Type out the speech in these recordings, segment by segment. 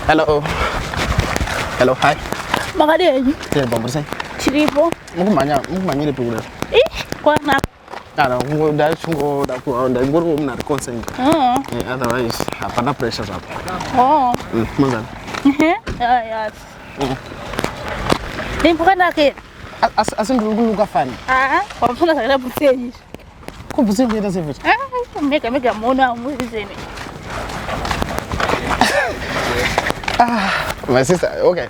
Hello. Hello, hi. Makadeni. Bongo sai. Chiripo. Mukumanyire pekule. Kwana. Kana ngoda chungo da ku onda ngoro mna consent. Otherwise hapana pressure hapo. Mwanza. Yes. Nimpoka nake. Asinduluka fani. Wamfuna sakela busenyi. Ko busenyi ita sevet. Mega mona muzini. My sister, okay.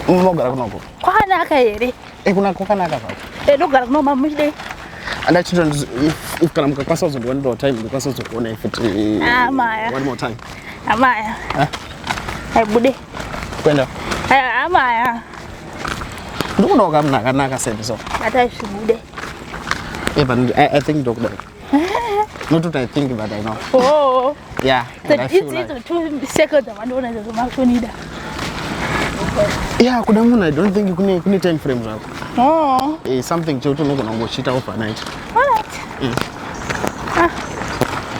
Mogara kunoko. Kwana kayere. Kuna kokana kaka. Lugara no mamide. And I children, if kana mkakasa uzo one more time, because uzo kuona if it one more time. Amaya. Hai bude. Kwenda. Amaya. Ndugu ndo naka send so. Ata shibude. Yeah, but I think dog that. Not what I think, but I know. Oh. Yeah. It's 2 seconds wanona za makunida. Yeah, kudamuna I don't think kuni time frames hapo. It's something choto noko na ngoshita overnight. Alright.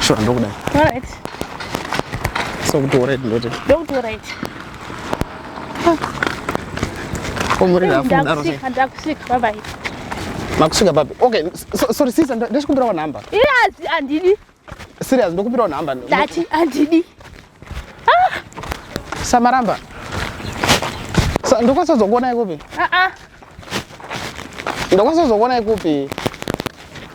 Sure dog that. Alright. So do right ndote. Don't do right. Komuri la funda rose. Ndakusika bye bye. Makusika babi. Okay, sorry sister, ndashikumbira number. Yes, andidi. Serious, ndokupira number. Dati andidi. Samaramba. Ndokwasa zogona ikupi? Ndokwasa zogona ikupi?